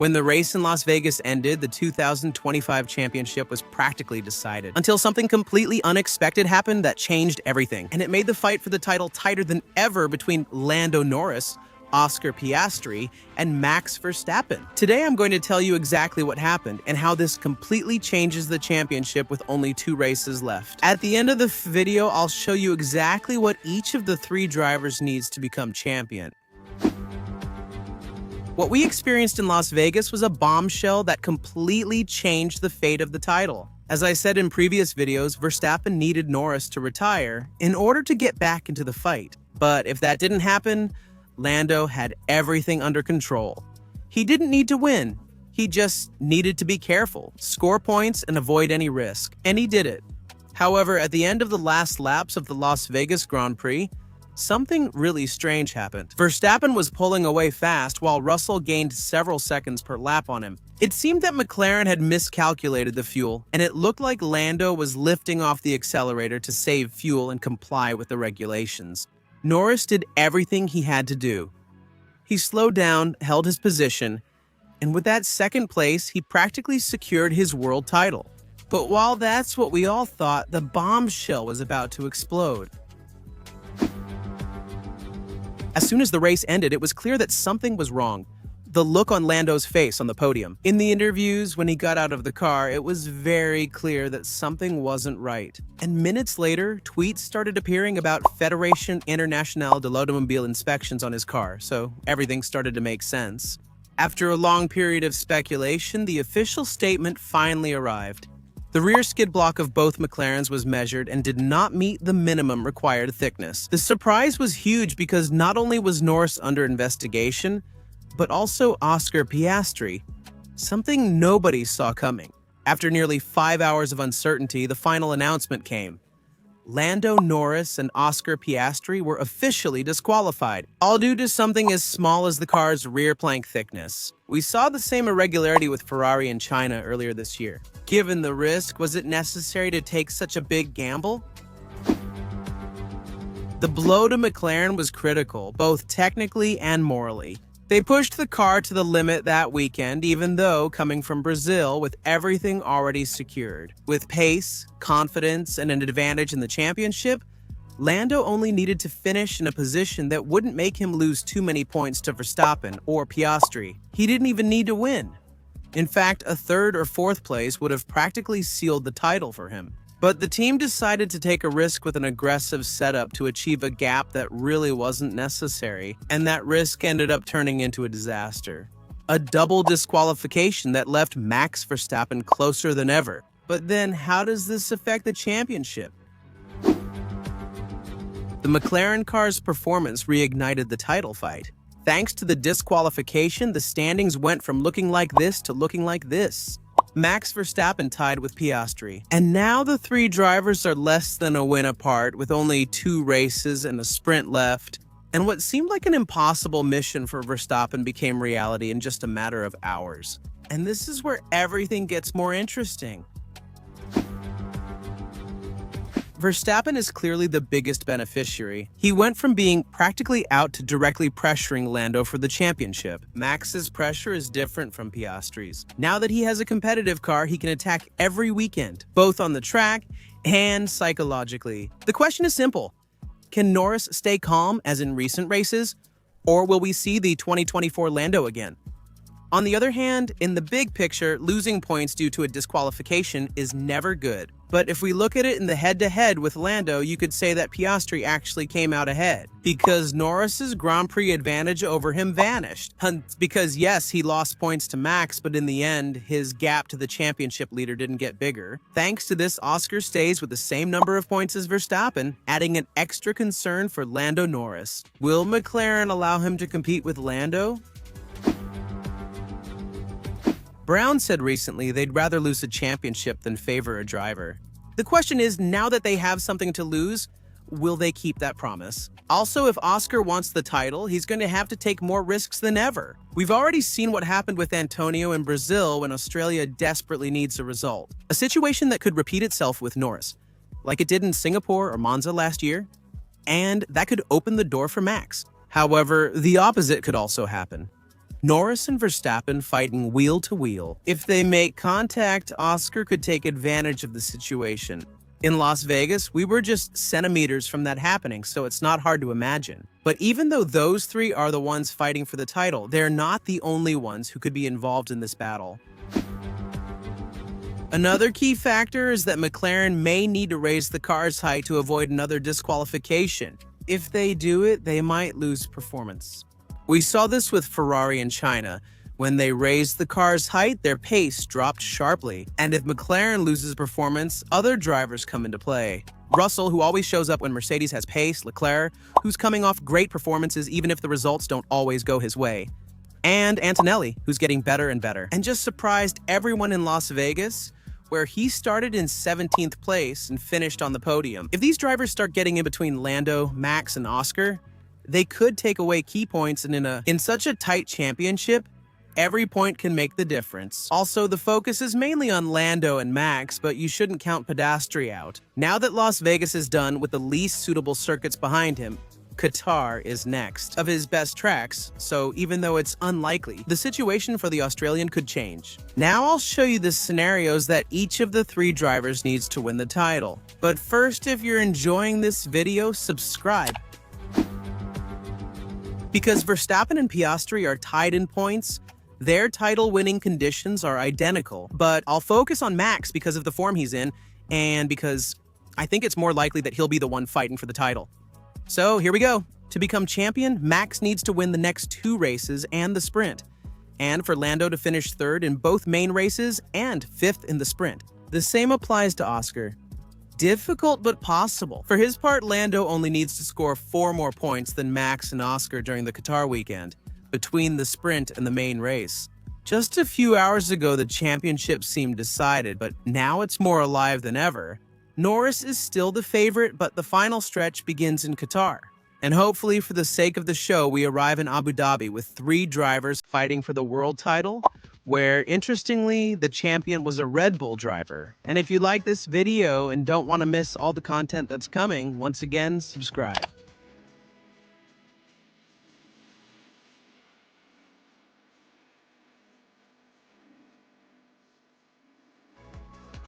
When the race in Las Vegas ended, the 2025 championship was practically decided, until something completely unexpected happened that changed everything, and it made the fight for the title tighter than ever between Lando Norris, Oscar Piastri, and Max Verstappen. Today I'm going to tell you exactly what happened and how this completely changes the championship with only 2 races left. At the end of the video, I'll show you exactly what each of the 3 drivers needs to become champion. What we experienced in Las Vegas was a bombshell that completely changed the fate of the title. As I said in previous videos, Verstappen needed Norris to retire in order to get back into the fight. But if that didn't happen, Lando had everything under control. He didn't need to win. He just needed to be careful, score points, and avoid any risk. And he did it. However, at the end of the last laps of the Las Vegas Grand Prix, something really strange happened. Verstappen was pulling away fast while Russell gained several seconds per lap on him. It seemed that McLaren had miscalculated the fuel, and it looked like Lando was lifting off the accelerator to save fuel and comply with the regulations. Norris did everything he had to do. He slowed down, held his position, and with that second place, he practically secured his world title. But while that's what we all thought, the bombshell was about to explode. As soon as the race ended, it was clear that something was wrong. The look on Lando's face on the podium. In the interviews, when he got out of the car, it was very clear that something wasn't right. And minutes later, tweets started appearing about Fédération Internationale de l'Automobile inspections on his car, so everything started to make sense. After a long period of speculation, the official statement finally arrived. The rear skid block of both McLarens was measured and did not meet the minimum required thickness. The surprise was huge because not only was Norris under investigation, but also Oscar Piastri, something nobody saw coming. After nearly 5 hours of uncertainty, the final announcement came. Lando Norris and Oscar Piastri were officially disqualified, all due to something as small as the car's rear plank thickness. We saw the same irregularity with Ferrari in China earlier this year. Given the risk, was it necessary to take such a big gamble? The blow to McLaren was critical, both technically and morally. They pushed the car to the limit that weekend, even though coming from Brazil with everything already secured. With pace, confidence, and an advantage in the championship, Lando only needed to finish in a position that wouldn't make him lose too many points to Verstappen or Piastri. He didn't even need to win. In fact, a 3rd or 4th place would have practically sealed the title for him. But the team decided to take a risk with an aggressive setup to achieve a gap that really wasn't necessary, and that risk ended up turning into a disaster. A double disqualification that left Max Verstappen closer than ever. But then, how does this affect the championship? The McLaren car's performance reignited the title fight. Thanks to the disqualification, the standings went from looking like this to looking like this. Max Verstappen tied with Piastri, and now the 3 drivers are less than a win apart with only 2 races and a sprint left. And what seemed like an impossible mission for Verstappen became reality in just a matter of hours. And this is where everything gets more interesting. Verstappen is clearly the biggest beneficiary. He went from being practically out to directly pressuring Lando for the championship. Max's pressure is different from Piastri's. Now that he has a competitive car, he can attack every weekend, both on the track and psychologically. The question is simple. Can Norris stay calm as in recent races, or will we see the 2024 Lando again? On the other hand, in the big picture, losing points due to a disqualification is never good. But if we look at it in the head-to-head with Lando, you could say that Piastri actually came out ahead, because Norris's Grand Prix advantage over him vanished. Because yes, he lost points to Max, but in the end, his gap to the championship leader didn't get bigger. Thanks to this, Oscar stays with the same number of points as Verstappen, adding an extra concern for Lando Norris. Will McLaren allow him to compete with Lando? Brown said recently they'd rather lose a championship than favor a driver. The question is, now that they have something to lose, will they keep that promise? Also, if Oscar wants the title, he's going to have to take more risks than ever. We've already seen what happened with Antonio in Brazil when Australia desperately needs a result. A situation that could repeat itself with Norris, like it did in Singapore or Monza last year, and that could open the door for Max. However, the opposite could also happen. Norris and Verstappen fighting wheel to wheel. If they make contact, Oscar could take advantage of the situation. In Las Vegas, we were just centimeters from that happening, so it's not hard to imagine. But even though those three are the ones fighting for the title, they're not the only ones who could be involved in this battle. Another key factor is that McLaren may need to raise the car's height to avoid another disqualification. If they do it, they might lose performance. We saw this with Ferrari in China. When they raised the car's height, their pace dropped sharply. And if McLaren loses performance, other drivers come into play. Russell, who always shows up when Mercedes has pace, Leclerc, who's coming off great performances even if the results don't always go his way. And Antonelli, who's getting better and better. And just surprised everyone in Las Vegas, where he started in 17th place and finished on the podium. If these drivers start getting in between Lando, Max, and Oscar, they could take away key points, and in such a tight championship, every point can make the difference. Also, the focus is mainly on Lando and Max, but you shouldn't count Piastri out. Now that Las Vegas is done with the least suitable circuits behind him, Qatar is next of his best tracks, so even though it's unlikely, the situation for the Australian could change. Now I'll show you the scenarios that each of the three drivers needs to win the title. But first, if you're enjoying this video, subscribe. Because Verstappen and Piastri are tied in points, their title-winning conditions are identical, but I'll focus on Max because of the form he's in, and because I think it's more likely that he'll be the one fighting for the title. So here we go. To become champion, Max needs to win the next 2 races and the sprint, and for Lando to finish 3rd in both main races and 5th in the sprint. The same applies to Oscar. Difficult but possible. For his part, Lando only needs to score 4 more points than Max and Oscar during the Qatar weekend, between the sprint and the main race. Just a few hours ago, the championship seemed decided, but now it's more alive than ever. Norris is still the favorite, but the final stretch begins in Qatar. And hopefully, for the sake of the show, we arrive in Abu Dhabi with 3 drivers fighting for the world title, where, interestingly, the champion was a Red Bull driver. And if you like this video and don't want to miss all the content that's coming, once again, subscribe.